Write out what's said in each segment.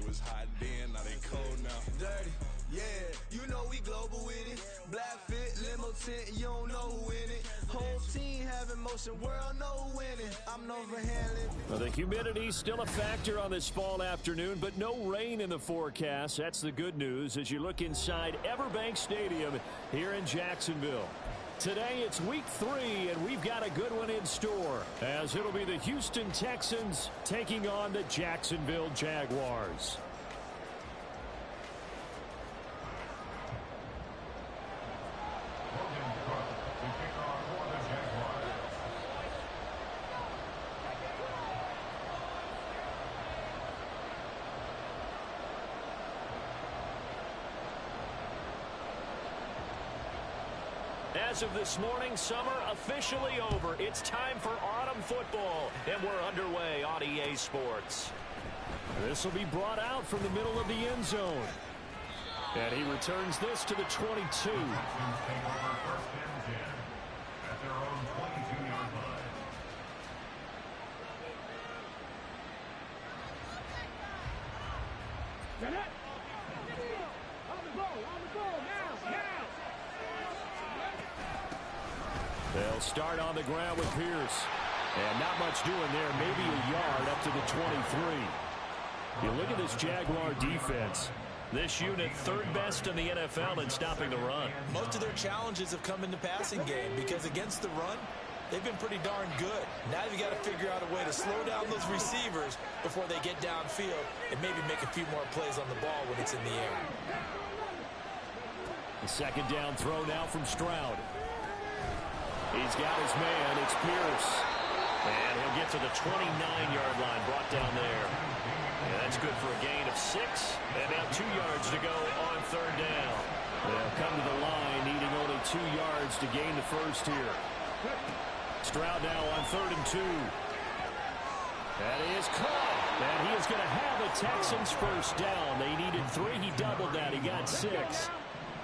was hot then, now they cold now. Dirty, yeah, you know we global with it. Black fit, limo tint, you don't know who in it. Whole team having motion, world know winning. I'm known for handling. Well, the humidity's still a factor on this fall afternoon, but no rain in the forecast. That's the good news as you look inside Everbank Stadium here in Jacksonville. Today it's week 3, and we've got a good one in store, as it'll be the Houston Texans taking on the Jacksonville Jaguars. As of this morning, summer officially over. It's time for autumn football, and we're underway on EA Sports. This will be brought out from the middle of the end zone. And he returns this to the 22. They'll start on the ground with Pierce. And not much doing there, maybe a yard up to the 23. You look at this Jaguar defense. This unit third best in the NFL in stopping the run. Most of their challenges have come in the passing game because against the run, they've been pretty darn good. Now you've got to figure out a way to slow down those receivers before they get downfield and maybe make a few more plays on the ball when it's in the air. The second down throw now from Stroud. He's got his man. It's Pierce. And he'll get to the 29-yard line, brought down there. And that's good for a gain of 6. And now 2 yards to go on third down. They'll come to the line, needing only 2 yards to gain the first here. Stroud now on 3rd and 2. That is caught. And he is going to have a Texans first down. They needed 3. He doubled that. He got 6.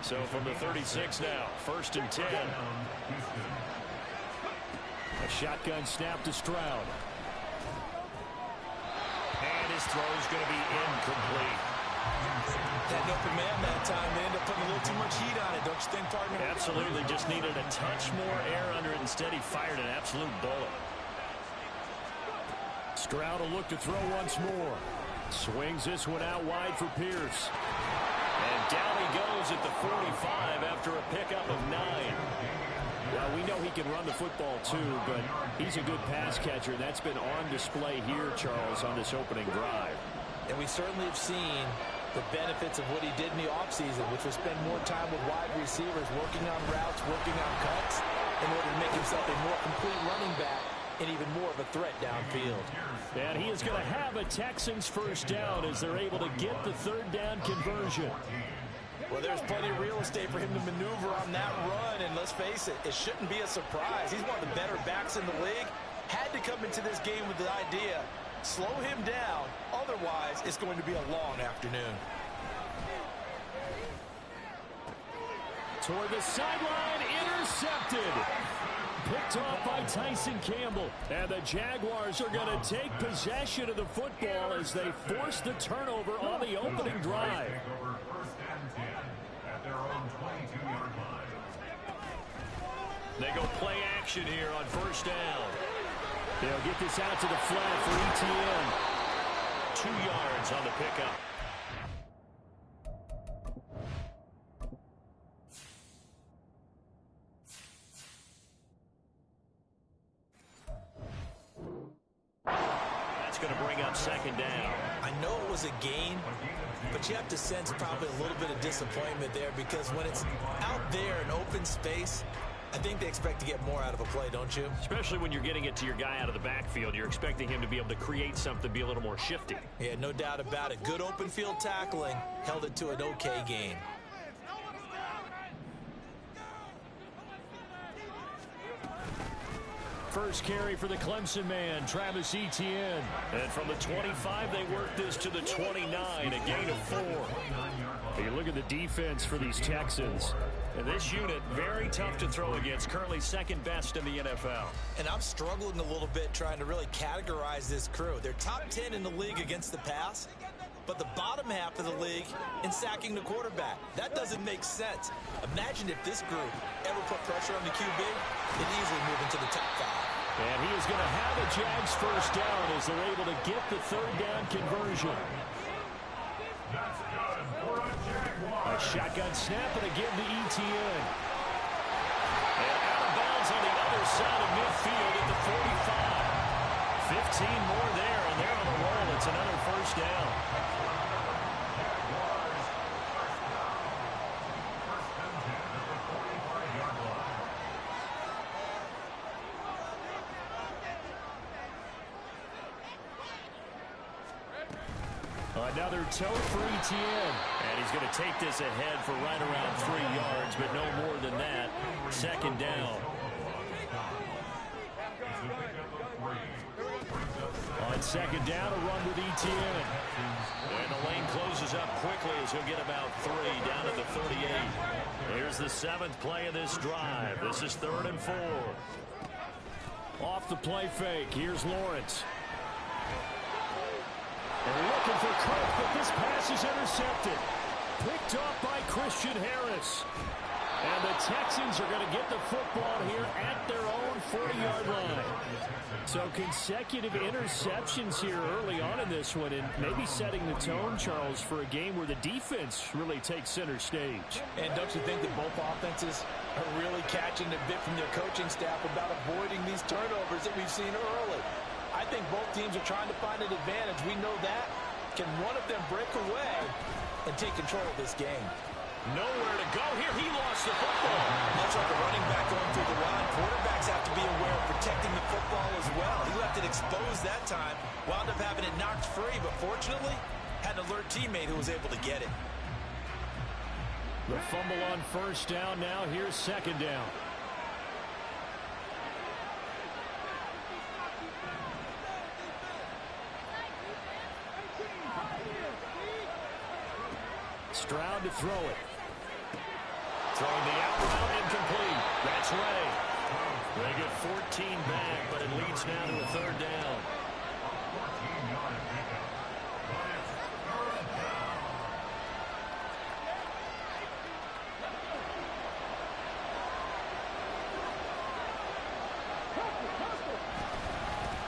So from the 36 now, 1st and 10. A shotgun snap to Stroud. And his throw is going to be incomplete. That open man that time, they ended up putting a little too much heat on it, don't you think, partner? Absolutely, just needed a touch more air under it. Instead, he fired an absolute bullet. Stroud will look to throw once more. Swings this one out wide for Pierce. And down he goes at the 45 after a pickup of 9. Well, we know he can run the football too, but he's a good pass catcher. That's been on display here, Charles, on this opening drive. And we certainly have seen the benefits of what he did in the offseason, which was spend more time with wide receivers, working on routes, working on cuts, in order to make himself a more complete running back and even more of a threat downfield. And he is going to have a Texans first down as they're able to get the third down conversion. Well, there's plenty of real estate for him to maneuver on that run, and let's face it, it shouldn't be a surprise. He's one of the better backs in the league. Had to come into this game with the idea, slow him down, otherwise it's going to be a long afternoon. Toward the sideline, intercepted. Picked off by Tyson Campbell. And the Jaguars are going to take possession of the football as they force the turnover on the opening drive. They go play action here on first down. They'll get this out to the flat for ETN. 2 yards on the pickup. That's going to bring up second down. I know it was a gain, but you have to sense probably a little bit of disappointment there because when it's out there in open space, I think they expect to get more out of a play, don't you? Especially when you're getting it to your guy out of the backfield. You're expecting him to be able to create something, be a little more shifty. Yeah, no doubt about it. Good open field tackling, held it to an okay gain. first carry for the Clemson man, Travis Etienne. And from the 25, they work this to the 29, a gain of 4. You look at the defense for these Texans. And this unit, very tough to throw against, currently second best in the NFL. And I'm struggling a little bit trying to really categorize this crew. They're top 10 in the league against the pass, but the bottom half of the league in sacking the quarterback. That doesn't make sense. Imagine if this group ever put pressure on the QB, they'd easily move into the top 5. And he is going to have a Jags first down as they're able to get the third down conversion. A shotgun snap and again to Etienne. And out of bounds on the other side of midfield at the 45. 15 more there, and they're on the roll. It's another first down. Another toe for Etienne. And he's going to take this ahead for right around 3 yards, but no more than that. Second down. On second down, a run with Etienne. And the lane closes up quickly as he'll get about 3 down at the 38. Here's the 7th play of this drive. This is 3rd and 4. Off the play fake. Here's Lawrence. They're looking for Cook, but this pass is intercepted. Picked off by Christian Harris. And the Texans are going to get the football here at their own 40-yard line. So consecutive interceptions here early on in this one, and maybe setting the tone, Charles, for a game where the defense really takes center stage. And don't you think that both offenses are really catching a bit from their coaching staff about avoiding these turnovers that we've seen early? I think both teams are trying to find an advantage. We know that. Can one of them break away and take control of this game? Nowhere to go here. He lost the football. Much like a running back going through the line, quarterbacks have to be aware of protecting the football as well. He left it exposed that time, wound up having it knocked free, but fortunately, had an alert teammate who was able to get it. The fumble on first down now. Here's second down. Stroud to throw it. Throwing the out route, incomplete. That's Ray. They get 14 back, but it leads now to a 3rd down.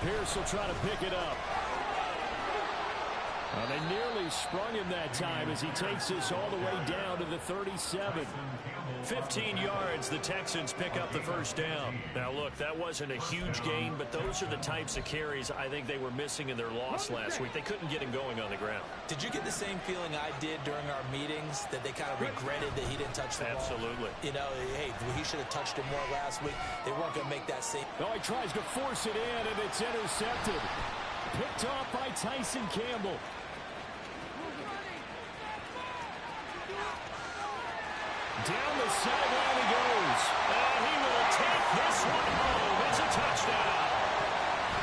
Pierce will try to pick it up. Well, they nearly sprung him that time as he takes this all the way down to the 37. 15 yards, the Texans pick up the first down. Now, look, that wasn't a huge gain, but those are the types of carries I think they were missing in their loss last week. They couldn't get him going on the ground. Did you get the same feeling I did during our meetings, that they kind of regretted that he didn't touch the ball? Absolutely. You know, hey, he should have touched it more last week. They weren't going to make that same. No, he tries to force it in, and it's intercepted. Picked off by Tyson Campbell. Down the sideline he goes. And he will take this one home. It's a touchdown.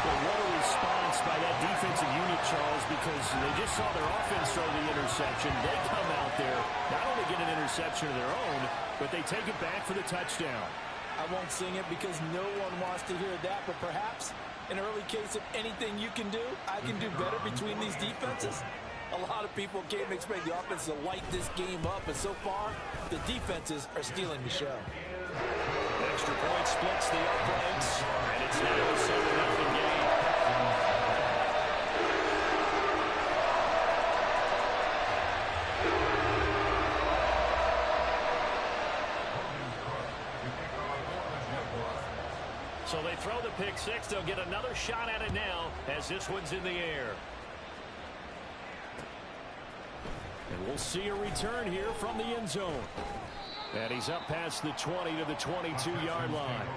Well, what a response by that defensive unit, Charles, because they just saw their offense throw the interception. They come out there, not only get an interception of their own, but they take it back for the touchdown. I won't sing it because no one wants to hear that, but perhaps an early case of anything you can do, I can do better between these defenses. A lot of people came to expect the offense to light this game up, but so far, the defenses are stealing the show. Extra point splits the uprights, and it's now a 7-0 game. So they throw the pick six. They'll get another shot at it now as this one's in the air. And we'll see a return here from the end zone. And he's up past the 20 to the 22-yard line.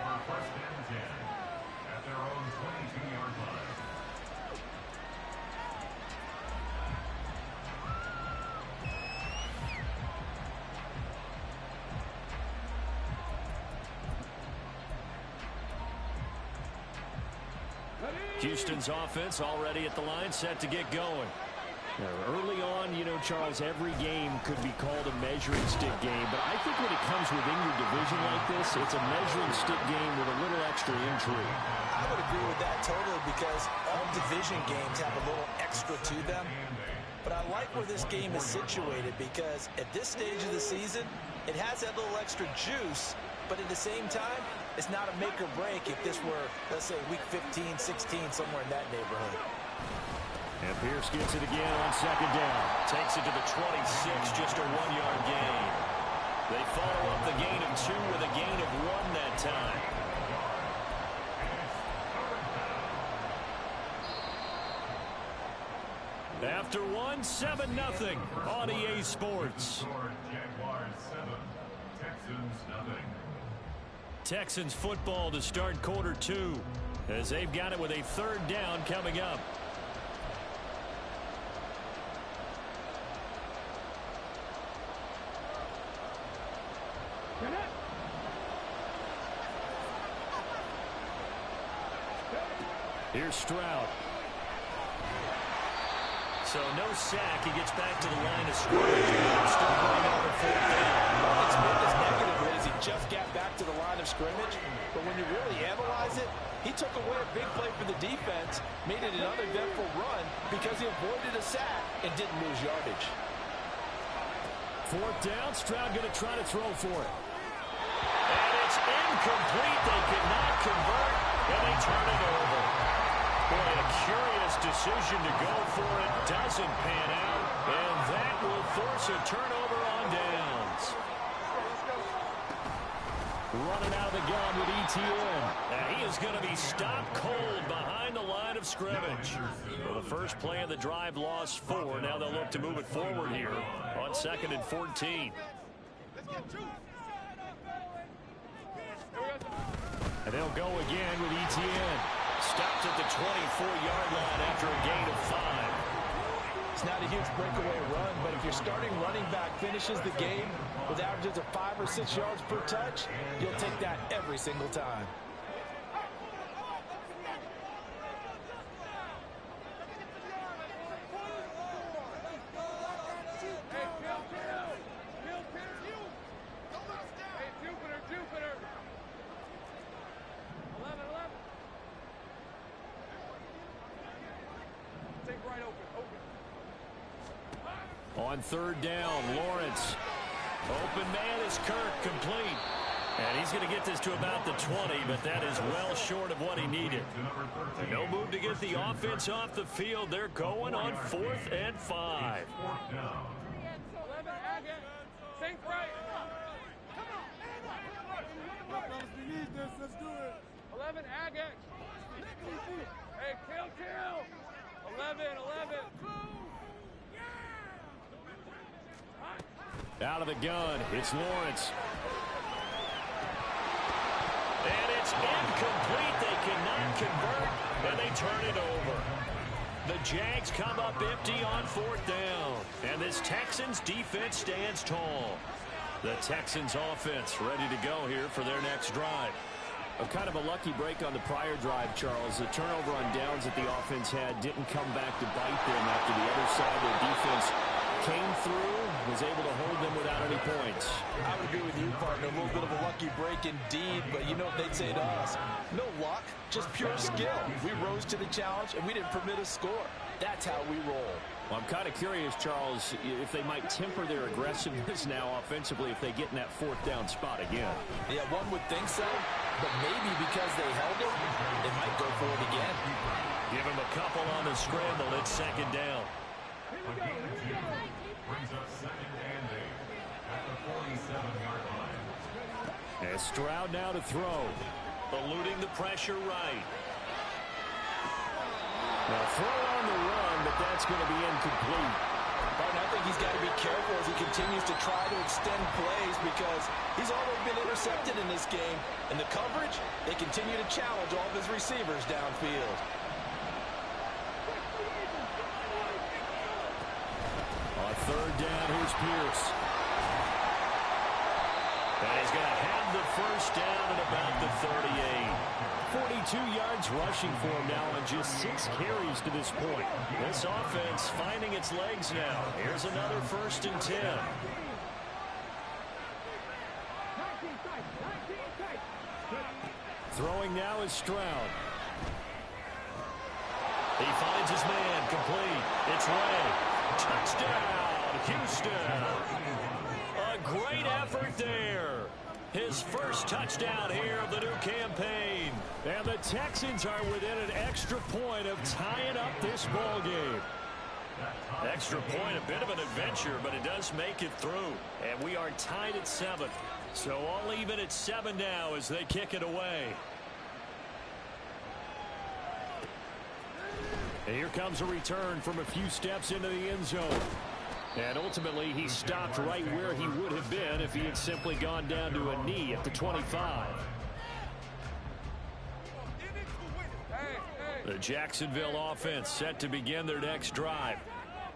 Houston's offense already at the line, set to get going. Now, early on, you know, Charles, every game could be called a measuring stick game. But I think when it comes within your division like this, it's a measuring stick game with a little extra intrigue. I would agree with that totally because all division games have a little extra to them. But I like where this game is situated because at this stage of the season, it has that little extra juice. But at the same time, it's not a make or break if this were, let's say, week 15, 16, somewhere in that neighborhood. And Pierce gets it again on second down. Takes it to the 26, just a 1-yard gain. They follow up the gain of 2 with a gain of 1 that time. After 1, 7-0 on EA Sports. Jaguars 7, Texans nothing. Texans football to start quarter 2 as they've got it with a 3rd down coming up. Here's Stroud. So no sack. He gets back to the line of scrimmage. Still going over 4th down. It's been as negative as he just got back to the line of scrimmage. But when you really analyze it, he took away a big play for the defense, made it an uneventful run because he avoided a sack and didn't lose yardage. 4th down. Stroud going to try to throw for it. And it's incomplete. They could not convert, and they turn it over. Boy, a curious decision to go for it. Doesn't pan out, and that will force a turnover on downs. Running out of the gun with ETN. And he is going to be stopped cold behind the line of scrimmage. Well, the first play of the drive lost 4. Now they'll look to move it forward here on 2nd and 14. And they'll go again with ETN. Stopped at the 24-yard line after a gain of 5. It's not a huge breakaway run, but if your starting running back finishes the game with averages of 5 or 6 yards per touch, you'll take that every single time. On 3rd down, Lawrence. Open man is Kirk, complete. And he's going to get this to about the 20, but that is well short of what he needed. No move to get the offense off the field. They're going on 4th and 5. 4th down. 11, Agate. Think right. We need this. Let's do it. 11, Agate. Hey, kill. 11. Out of the gun, it's Lawrence. And it's incomplete. They cannot convert, and they turn it over. The Jags come up empty on 4th down, and this Texans defense stands tall. The Texans offense ready to go here for their next drive. Kind of a lucky break on the prior drive, Charles. The turnover on downs that the offense had didn't come back to bite them after the other side. Their defense came through, was able to hold them without any points. I would agree with you, partner. A little bit of a lucky break indeed, but you know what they'd say to us? No luck, just pure skill. We rose to the challenge, and we didn't permit a score. That's how we roll. Well, I'm kind of curious, Charles, if they might temper their aggressiveness now offensively if they get in that 4th down spot again. Yeah, one would think so, but maybe because they held it, they might go for it again. Give him a couple on the scramble. It's 2nd down. A gain of 2 brings up 2nd and 8 at the 47-yard line. And Stroud now to throw. Eluding the pressure right. Now throw on the run, but that's going to be incomplete. Barton, I think he's got to be careful as he continues to try to extend plays because he's already been intercepted in this game. And the coverage, they continue to challenge all of his receivers downfield. On 3rd down, here's Pierce. And he's going to have the first down at about the 38. 42 yards rushing for him now on just 6 carries to this point. This offense finding its legs now. Here's another 1st and 10. Throwing now is Stroud. He finds his man, complete. It's Ray. Touchdown, Houston. A great effort there. His first touchdown here of the new campaign. And the Texans are within an extra point of tying up this ball game. Extra point, a bit of an adventure, but it does make it through. And we are tied at 7. So all even at 7 now as they kick it away. And here comes a return from a few steps into the end zone. And ultimately, he stopped right where he would have been if he had simply gone down to a knee at the 25. The Jacksonville offense set to begin their next drive.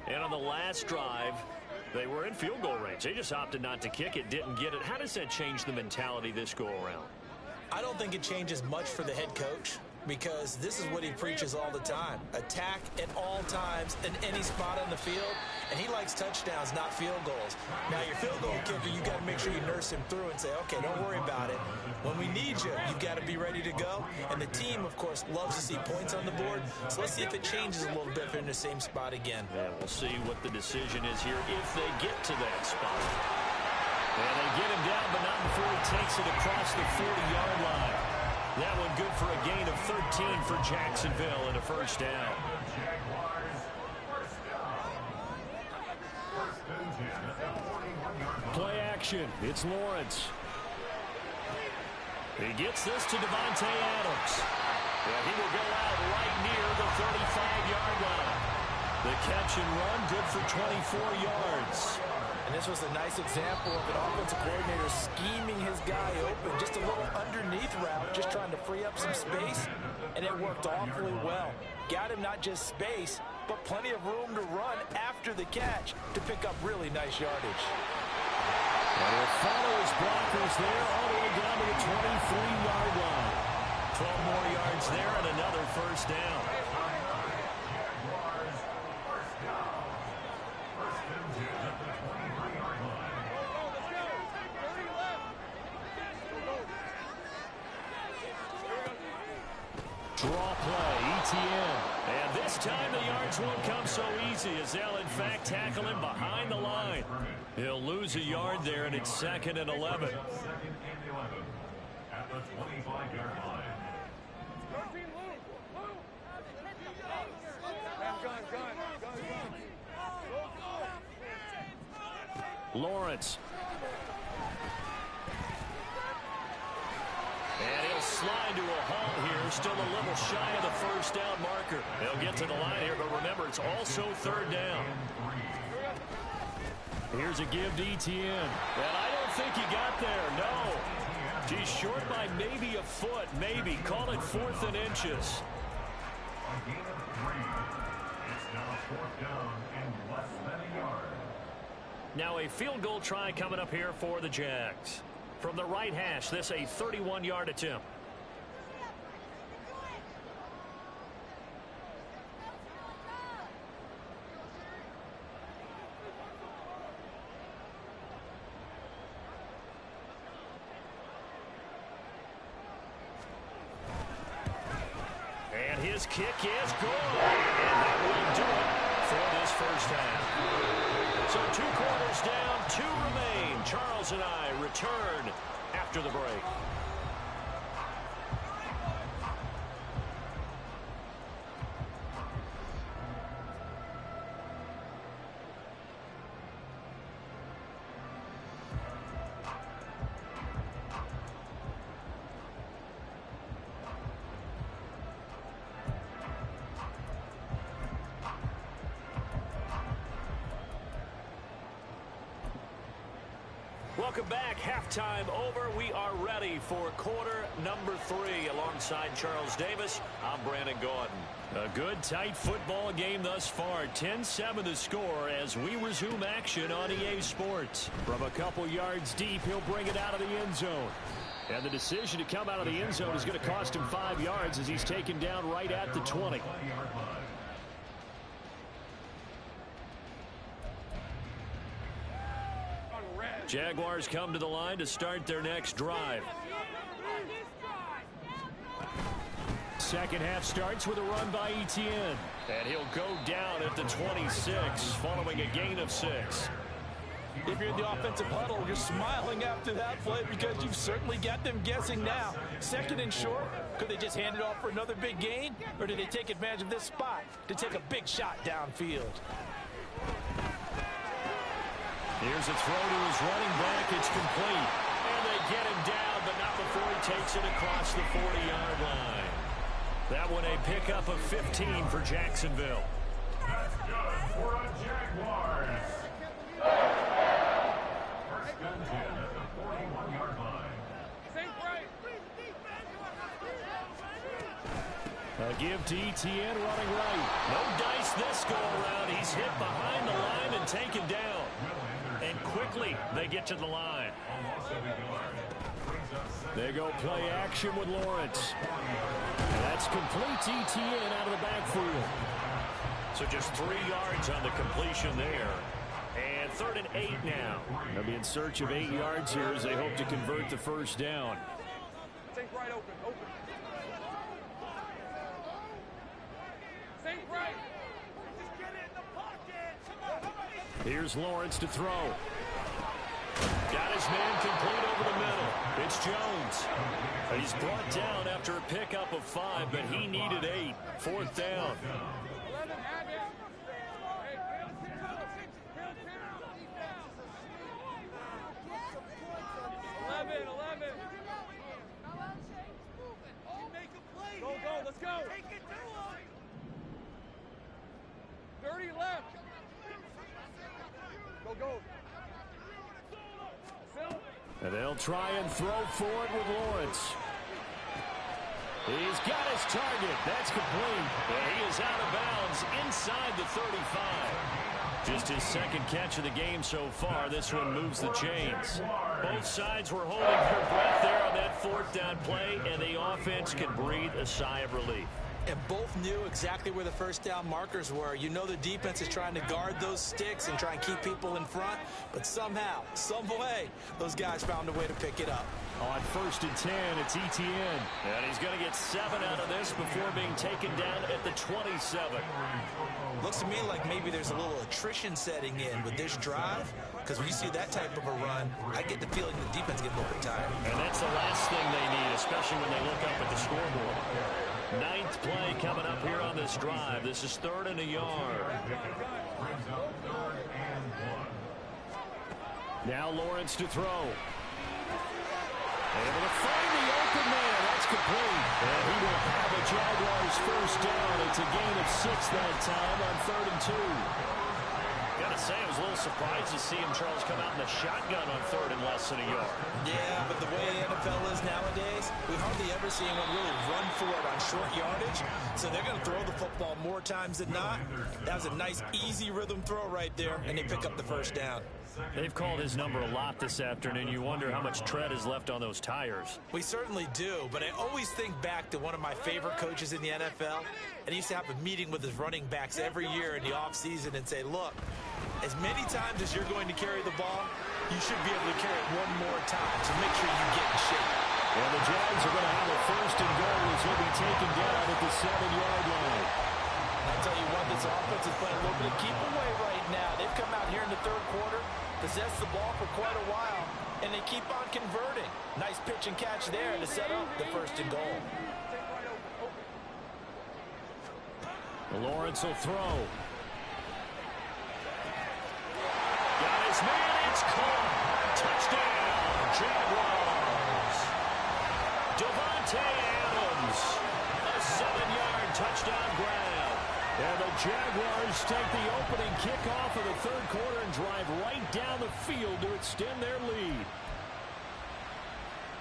And on the last drive, they were in field goal range. They just opted not to kick it, didn't get it. How does that change the mentality this go around? I don't think it changes much for the head coach, because this is what he preaches all the time. Attack at all times in any spot on the field, and he likes touchdowns, not field goals. Now, your field goal kicker, you got to make sure you nurse him through and say, okay, don't worry about it. When we need you, you've got to be ready to go. And the team, of course, loves to see points on the board, so let's see if it changes a little bit if they're in the same spot again. Yeah, we'll see what the decision is here if they get to that spot. And they get him down, but not before he takes it across the 40-yard line. That one good for a gain of 13 for Jacksonville and a first down. Play action. It's Lawrence. He gets this to Devontae Adams. Yeah, he will go out right near the 35-yard line. The catch and run good for 24 yards. And this was a nice example of an offensive coordinator scheming his guy open. Just a little underneath route, just trying to free up some space, and it worked awfully well. Got him not just space, but plenty of room to run after the catch to pick up really nice yardage. And he'll follow his blockers there all the way down to the 23-yard line. 12 more yards there and another first down. Draw play, ETN. And this time the yards won't come so easy as they'll, in fact, tackle him behind the line. He'll lose a yard there, and it's 2nd and 11. At the 25-yard line. Lawrence. And he'll slide to a halt here, still a little shy of the first down marker. They'll get to the line here, but remember, it's also 3rd down. Here's a give to ETN. And I don't think he got there, no. He's short by maybe a foot, maybe. Call it 4th and inches. A gain of 3. It's now 4th down and less than a yard. Now a field goal try coming up here for the Jags. From the right hash, this a 31-yard attempt. And his kick is good. And that will do it for this first half. So 2 quarters down, 2 remain. Charles and I return after the break. Welcome back. Halftime over. We are ready for quarter number 3. Alongside Charles Davis, I'm Brandon Gordon. A good, tight football game thus far. 10-7 the score as we resume action on EA Sports. From a couple yards deep, he'll bring it out of the end zone. And the decision to come out of the end zone is going to cost him 5 yards as he's taken down right at the 20. Jaguars come to the line to start their next drive. Second half starts with a run by Etienne. And he'll go down at the 26 following a gain of 6. If you're in the offensive huddle, you're smiling after that play because you've certainly got them guessing now. Second and short, could they just hand it off for another big gain? Or did they take advantage of this spot to take a big shot downfield? Here's a throw to his running back. It's complete. And they get him down, but not before he takes it across the 40-yard line. That one a pickup of 15 for Jacksonville. That's good for a Jaguars. First and 10 at the 41-yard line. A give to Etienne running right. No dice this go around. He's hit behind the line and taken down. And quickly they get to the line. They go play action with Lawrence. And that's complete to Etienne out of the backfield. So just 3 yards on the completion there. And 3rd and 8 now. They'll be in search of 8 yards here as they hope to convert the first down. Think right, open. Think right. Just get it in the pocket. Here's Lawrence to throw. Got his man complete over the middle. It's Jones. He's brought down after a pickup of 5, but he needed 8. 4th down. 11, add it. Hey, 11. Go, let's go. Take it to him. 30 left. Go. And they'll try and throw forward with Lawrence. He's got his target. That's complete. And he is out of bounds inside the 35. Just his second catch of the game so far. This one moves the chains. Both sides were holding their breath there on that 4th down play, and the offense can breathe a sigh of relief. And both knew exactly where the first down markers were. You know the defense is trying to guard those sticks and try and keep people in front. But somehow, some way, those guys found a way to pick it up. On 1st and 10, it's Etienne. And he's going to get 7 out of this before being taken down at the 27. Looks to me like maybe there's a little attrition setting in with this drive. Because when you see that type of a run, I get the feeling the defense gets a little bit tired. And that's the last thing they need, especially when they look up at the scoreboard. 9th play coming up here on this drive. This is 3rd and a yard. Now Lawrence to throw. Able to find the open man. That's complete. And he will have a Jaguars first down. It's a gain of 6 that time on 3rd and 2. Gotta say, I was a little surprised to see him, Charles, come out in the shotgun on 3rd and less than a yard. Yeah, but the way the NFL is nowadays, we hardly ever see anyone really run for it on short yardage. So they're going to throw the football more times than not. That was a nice, easy rhythm throw right there, and they pick up the first down. They've called his number a lot this afternoon. You wonder how much tread is left on those tires. We certainly do, but I always think back to one of my favorite coaches in the NFL, and he used to have a meeting with his running backs every year in the offseason and say, look, as many times as you're going to carry the ball, you should be able to carry it one more time, so make sure you get in shape. And the Jags are going to have a 1st and goal as he'll be taken down at the 7-yard line. I'll tell you what, this offense is playing a little bit of keep away right now. They've come out here in the 3rd quarter, possessed the ball for quite a while, and they keep on converting. Nice pitch and catch there to set up the 1st and goal. Lawrence will throw. Got his man, it's caught. Touchdown, Jaguars. Devontae Adams, a 7-yard touchdown grab. And the Jaguars take the opening kickoff of the 3rd quarter and drive right down the field to extend their lead.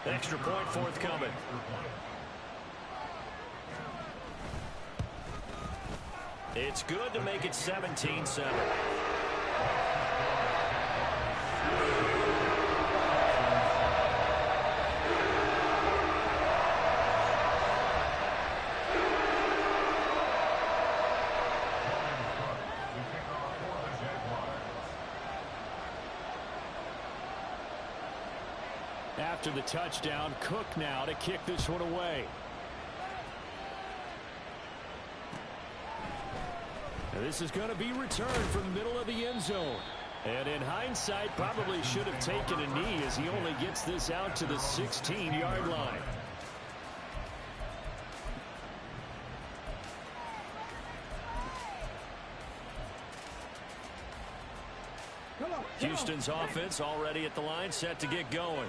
Extra point forthcoming. It's good to make it 17-7. After the touchdown, Cook now to kick this one away. Now this is going to be returned from the middle of the end zone. And in hindsight, probably should have taken a knee as he only gets this out to the 16-yard line. Houston's offense already at the line, set to get going.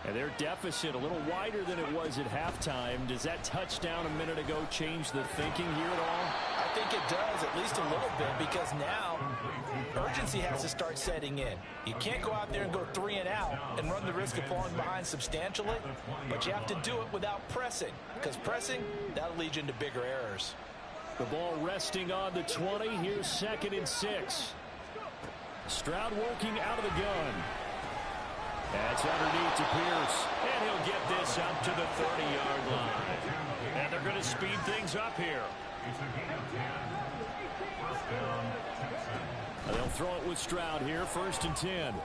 And their deficit a little wider than it was at halftime. Does that touchdown a minute ago change the thinking here at all? I think it does, at least a little bit, because now urgency has to start setting in. You can't go out there and go 3 and out and run the risk of falling behind substantially, but you have to do it without pressing, because pressing, that'll lead you into bigger errors. The ball resting on the 20. Here's 2nd and 6. Stroud working out of the gun. That's underneath to Pierce. And he'll get this up to the 30-yard line. And they're going to speed things up here. They'll throw it with Stroud here. 1st and 10.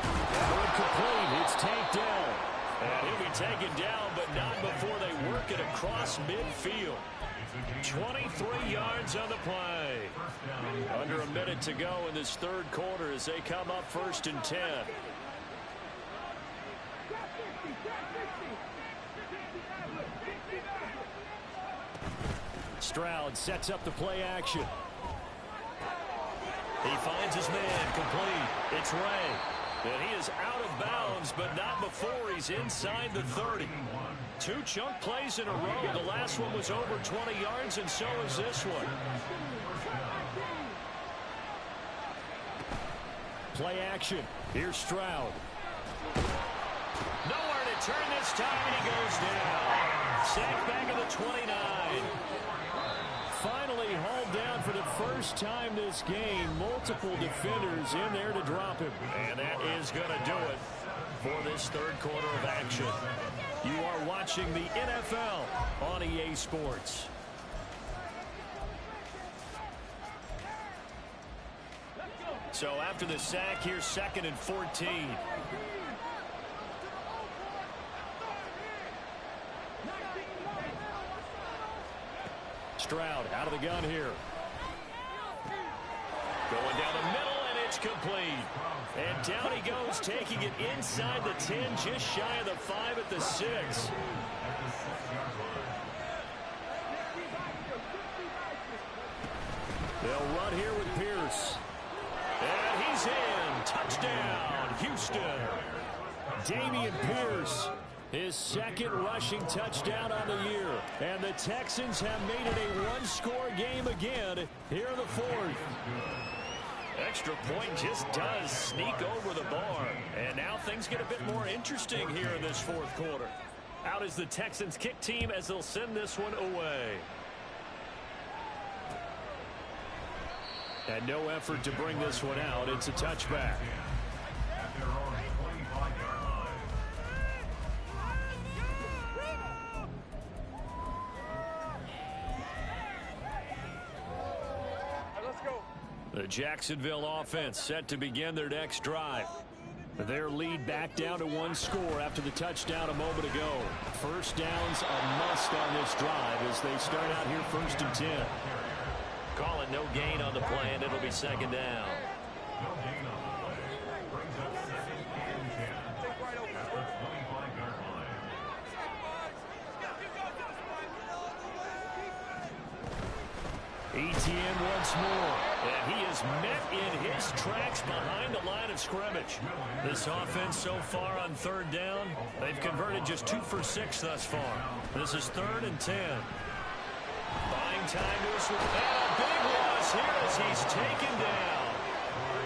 Incomplete. It's tanked down. And he'll be taken down, but not before they work it across midfield. 23 yards on the play. Under a minute to go in this 3rd quarter as they come up 1st and 10. Stroud sets up the play action. He finds his man complete. It's Ray. And he is out of bounds, but not before he's inside the 30. 2 chunk plays in a row. The last one was over 20 yards, and so is this one. Play action. Here's Stroud. Nowhere to turn this time, and he goes down. Sacked back at the 29. Finally hauled down for the first time this game. Multiple defenders in there to drop him. And that is going to do it for this 3rd quarter of action. You are watching the NFL on EA Sports. So after the sack, here's 2nd and 14. Stroud out of the gun here. Going down the middle, and it's complete. And down he goes, taking it inside the 10, just shy of the 5 at the 6. They'll run here with Pierce. And he's in. Touchdown, Houston. Damian Pierce. His 2nd rushing touchdown on the year. And the Texans have made it a 1-score game again here in the 4th. Extra point just does sneak over the bar. And now things get a bit more interesting here in this 4th quarter. Out is the Texans kick team as they'll send this one away. And no effort to bring this one out. It's a touchback. The Jacksonville offense set to begin their next drive. Their lead back down to 1 score after the touchdown a moment ago. First down's a must on this drive as they start out here 1st and 10. Call it no gain on the play, and it'll be 2nd down. No gain on the play. Brings up 2nd and 10. At the 25-yard line. Etienne once more, and he is met in his tracks behind the line of scrimmage. This offense so far on 3rd down, they've converted just 2 for 6 thus far. This is 3rd and 10. Buying time to us, and a big loss here as he's taken down.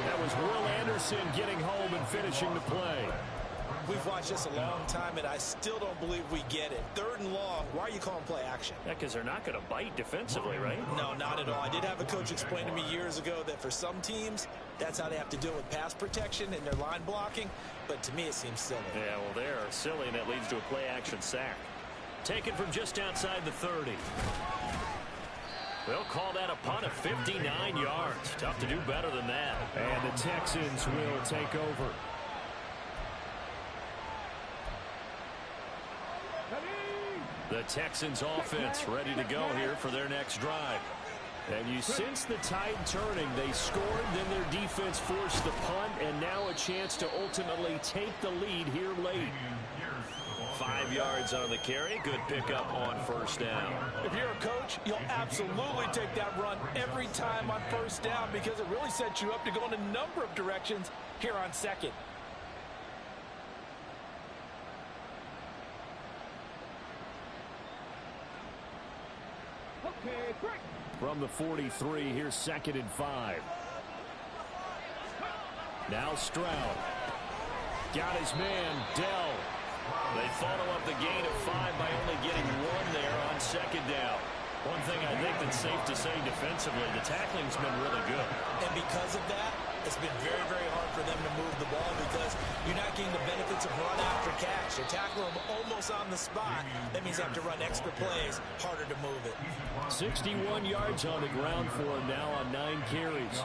That was Will Anderson getting home and finishing the play. We've watched this a long time, and I still don't believe we get it. 3rd and long, why are you calling play action? Yeah, because they're not going to bite defensively, right? No, not at all. I did have a coach explain to me years ago that for some teams, that's how they have to deal with pass protection and their line blocking. But to me, it seems silly. Yeah, well, they're silly, and it leads to a play action sack. Taken from just outside the 30. They'll call that a punt of 59 yards. Tough to do better than that. And the Texans will take over. The Texans offense ready to go here for their next drive. And you sense the tide turning. They scored, then their defense forced the punt, and now a chance to ultimately take the lead here late. 5 yards on the carry. Good pickup on 1st down. If you're a coach, you'll absolutely take that run every time on 1st down because it really sets you up to go in a number of directions here on 2nd. From the 43, here's 2nd and 5. Now Stroud. Got his man, Dell. They follow up the gain of 5 by only getting 1 there on 2nd down. One thing I think that's safe to say defensively, the tackling's been really good. And because of that, it's been very, very hard for them to move the ball because you're not getting the benefits of run after catch. They tackle them almost on the spot. That means they have to run extra plays, harder to move it. 61 yards on the ground for him now on 9 carries.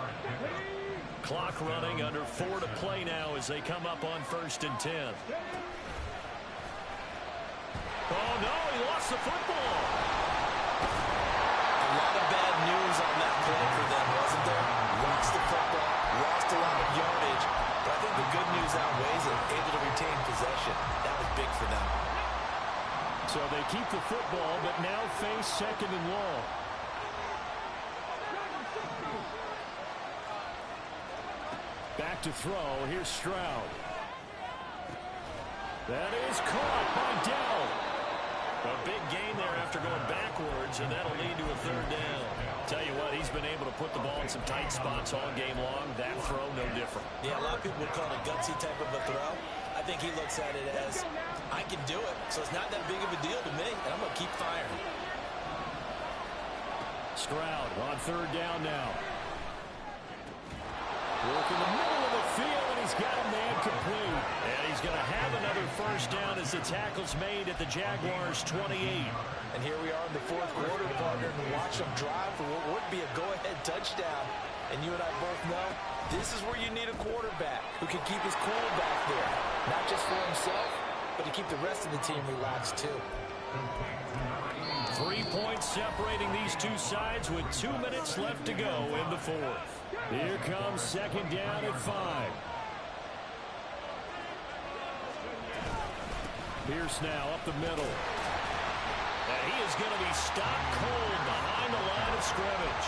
Clock running, under 4 to play now as they come up on 1st and 10. Oh, no, he lost the football. A lot of bad news on that play for them, wasn't there? Lost the football, lost a lot of yardage, but I think the good news outweighs it, able to retain possession. That was big for them. So they keep the football, but now face 2nd and long. Back to throw. Here's Stroud. That is caught by Dell. A big gain there after going backwards, and that'll lead to a 3rd down. Tell you what, he's been able to put the ball in some tight spots all game long. That throw, no different. Yeah, a lot of people would call it a gutsy type of a throw. I think he looks at it as, I can do it, so it's not that big of a deal to me, and I'm going to keep firing. Stroud on 3rd down now. Work in the middle of the field, and he's got a man complete. And he's going to have another 1st down as the tackle's made at the Jaguars' 28. And here we are in the 4th quarter, partner, and watch them drive for what would be a go-ahead touchdown. And you and I both know this is where you need a quarterback who can keep his cool back there. Not just for himself, but to keep the rest of the team relaxed, too. 3 points separating these two sides with 2 minutes left to go in the 4th. Here comes 2nd down at 5. Pierce now up the middle. And he is going to be stopped cold behind the line of scrimmage.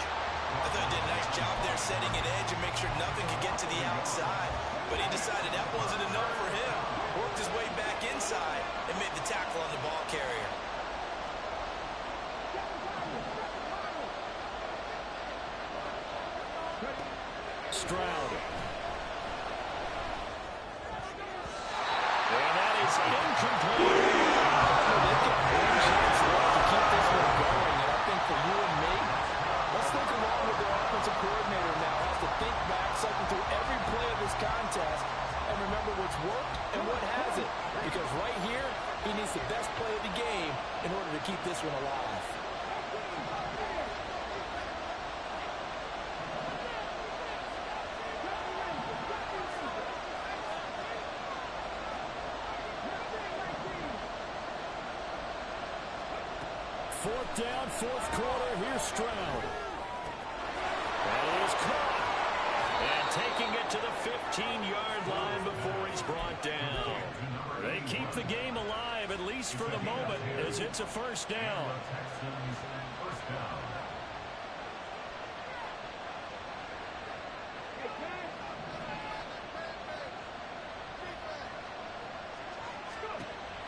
I thought he did a nice job there setting an edge and make sure nothing could get to the outside. But he decided that wasn't enough for him. Worked his way back inside and made the tackle on the ball carrier. Stroud. And that is incomplete. They've got one chance left to keep this one going. And I think for you and me, let's think along with their offensive coordinator now. Has to think back, cycle through every play of this contest, and remember what's worked and what hasn't. Because right here, he needs the best play of the game in order to keep this one alive. Fourth down, 4th quarter. Here's Stroud. That is caught. And taking it to the 15-yard line before it's brought down. They keep the game alive, at least for the moment, as it's a 1st down.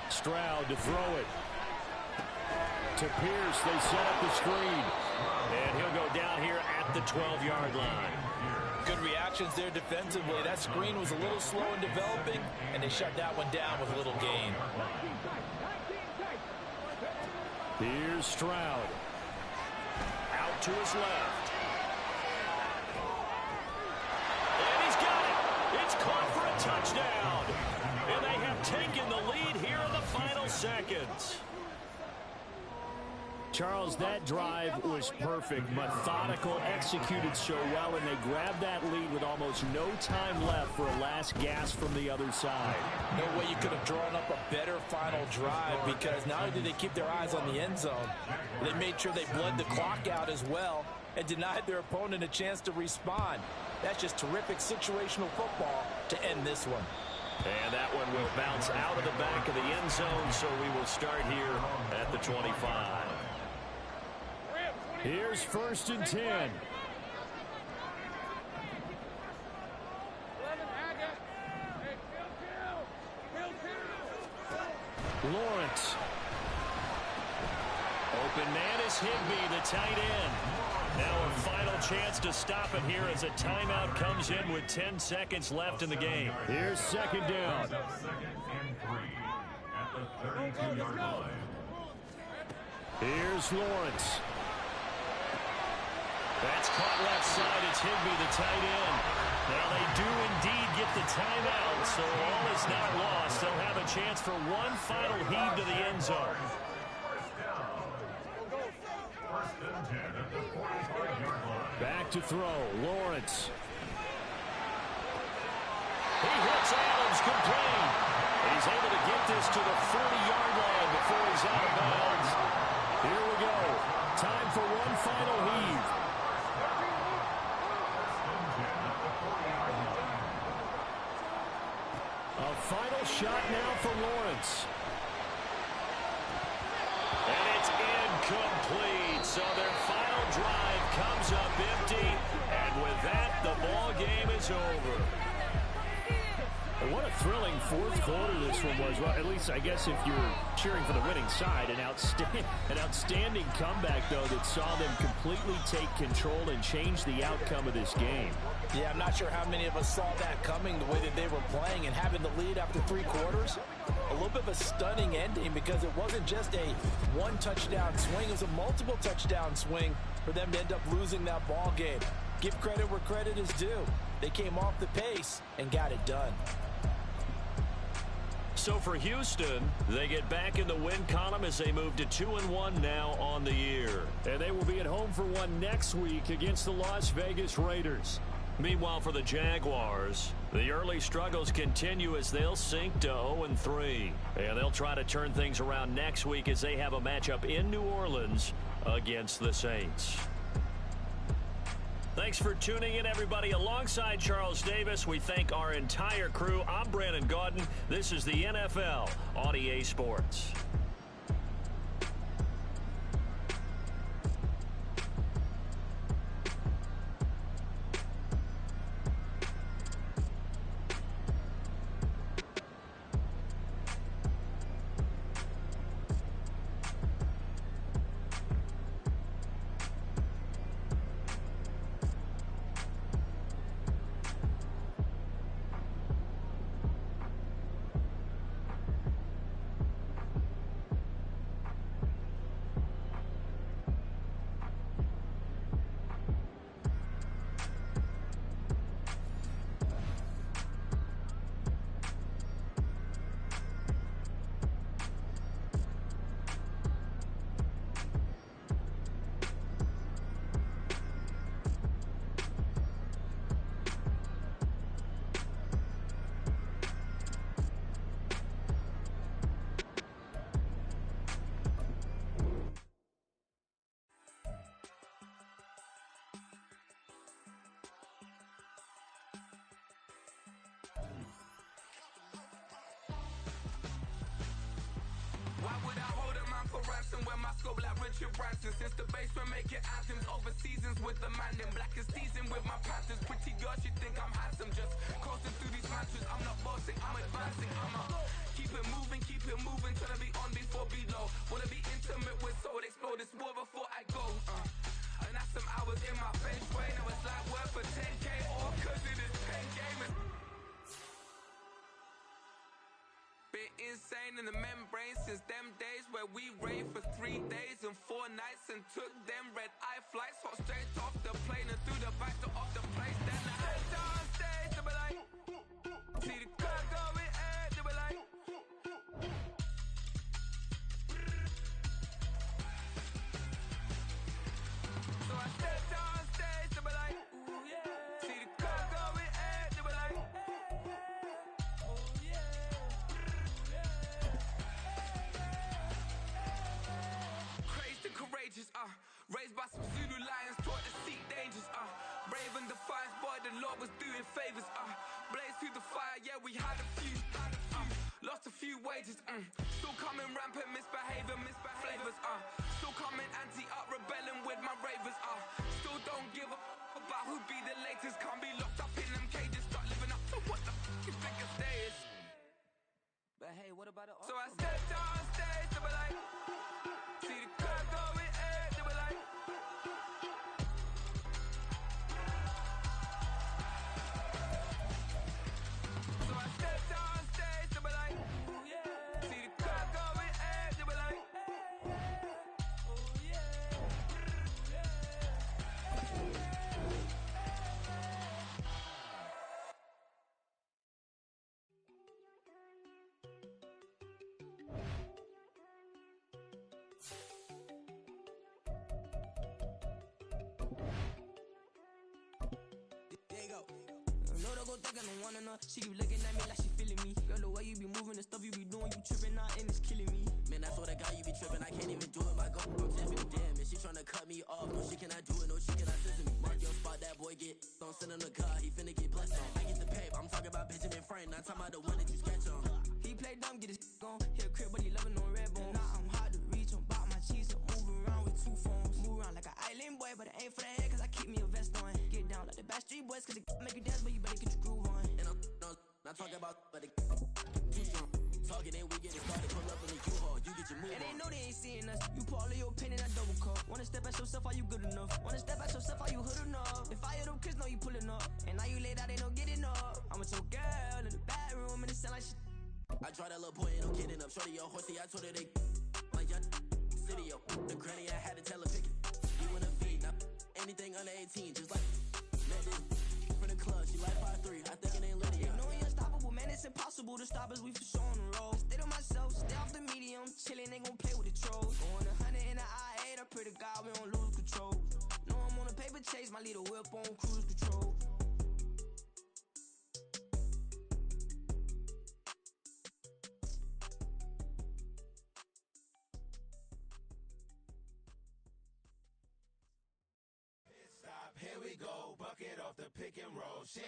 Stroud to throw it. To Pierce, they set up the screen. And he'll go down here at the 12-yard line. good reactions there defensively. That screen was a little slow in developing, and they shut that one down with little gain. Here's Stroud. Out to his left. And he's got it. It's caught for a touchdown. And they have taken the lead here in the final seconds. Charles, that drive was perfect, methodical, executed so well, and they grabbed that lead with almost no time left for a last gasp from the other side. No way you could have drawn up a better final drive, because not only did they keep their eyes on the end zone, they made sure they bled the clock out as well and denied their opponent a chance to respond. That's just terrific situational football to end this one. And that one will bounce out of the back of the end zone, so we will start here at the 25. Here's 1st and 10. Lawrence. Open man is Higbee, the tight end. Now a final chance to stop it here as a timeout comes in with 10 seconds left in the game. Here's 2nd down. 2nd and 3 at the 32-yard line. Here's Lawrence. That's caught left side. It's Higbee, the tight end. Now they do indeed get the timeout, so all is not lost. They'll have a chance for one final heave to the end zone. 1st and 10 at the 45-yard line. Back to throw. Lawrence. He hits Adams complete. He's able to get this to the 40-yard line before he's out of bounds. Here we go. Time for one final heave. A final shot now for Lawrence. And it's incomplete. So their final drive comes up empty. And with that, the ball game is over. And what a thrilling fourth quarter this one was. Well, at least I guess if you were cheering for the winning side, an outstanding comeback, though, that saw them completely take control and change the outcome of this game. Yeah, I'm not sure how many of us saw that coming, the way that they were playing and having the lead after 3 quarters. A little bit of a stunning ending, because it wasn't just a one-touchdown swing. It was a multiple touchdown swing for them to end up losing that ball game. Give credit where credit is due. They came off the pace and got it done. So for Houston, they get back in the win column as they move to 2-1 now on the year. And they will be at home for one next week against the Las Vegas Raiders. Meanwhile, for the Jaguars, the early struggles continue as they'll sink to 0-3. And they'll try to turn things around next week as they have a matchup in New Orleans against the Saints. Thanks for tuning in, everybody. Alongside Charles Davis, we thank our entire crew. I'm Brandon Gaudin. This is the NFL on EA Sports. Why would I hold a man for ransom when my scope like Richard Branson? Since the basement making anthems over seasons with the man in black is teasing with my Panthers. Pretty girl, she think I'm handsome. Just coasting through these mantras. I'm not bossing, I'm advancing. Keep it moving, trying to be on before below. Wanna be intimate with soul, explode this war before I go. And that's some hours in my bench way. Now it's like work for 10K or was doing favors, blaze through the fire, yeah, we had a few, lost a few wages, still coming rampant, misbehavior, flavors, still coming anti-up, rebelling with my ravers, still don't give a about who be the latest, can't be locked up in them cages, start living up to what the you think a stay is. But hey, what about the So I stepped on stage, they were like, see the crowd going air, they were like, so I stepped on stage, they were like, oh yeah, see the crowd going air, they were like, oh yeah, There you go. No, don't go thinking I wanna know. She keep looking at me like she feeling me. Girl, the way you be moving, the stuff you be doing, you tripping out and it's killing me. Man, that's what I got, you be tripping, I can't even do it. My girl, Tiffany, damn, and she tryna cut me off. No, she cannot do it, no, she cannot listen to me. Mark your spot, that boy get don't send him the car, he finna get blessed on. I get the paper, I'm talking about Benjamin Franklin, not talking about the one that you sketch on. He play dumb, get his gone. Hit a crib, but he loving on red bone. Now I'm hard to reach, I'm bout my cheese, I'm moving around with two phones. Move around like an island boy, but it ain't for the head, cause I keep me a vest on. Get down like the Backstreet Boys, cause it make you dance, but you better get your groove on. And I'm not talking about, but it too strong. Talking and we get it started, pull up in the U-Haul, you get your move And they on. know they ain't seeing us. You pull all of your pen in that double cup. Wanna step at yourself, are you good enough? Wanna step at yourself, are you hood enough? If I hear them kids know you pulling up, and now you laid out, they don't get enough. I'm with your girl in the bedroom, and it sound like shit. I draw that little boy, ain't no kidding up. Shorty, your horsey, I told her they like young city, yo. The granny, I had to tell her pick it. You wanna feed, now anything under 18, just like met this from the club, she like 5'3", I think it ain't Lydia. You know we unstoppable, man, it's impossible to stop us, we for sure on the road. Stay to myself, stay off the medium, chillin', ain't gon' play with the trolls. Going 100 in the I-8, I pray to God we don't lose control. Know I'm on a paper chase, my little whip on cruise control. Stop, here we go, bucket off the pick and roll. Shit,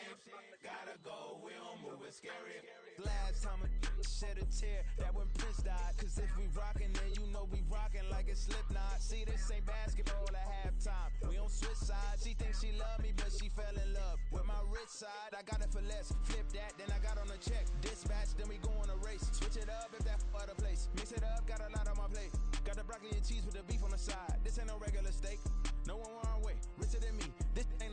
gotta go, we don't move, it's scary. Last time a shed a tear, that when Prince died. Cause if we rockin', then you know we rockin' like a Slipknot. See, this ain't basketball at halftime. We don't switch sides. She thinks she love me, but she fell in love with my rich side. I got it for less. Flip that, then I got on a check. Dispatch, then we go on a race. Switch it up if that other place. Mix it up, got a lot on my plate. Got the broccoli and cheese with the beef on the side. This ain't no regular steak. No one wrong way. Richer than me. This ain't no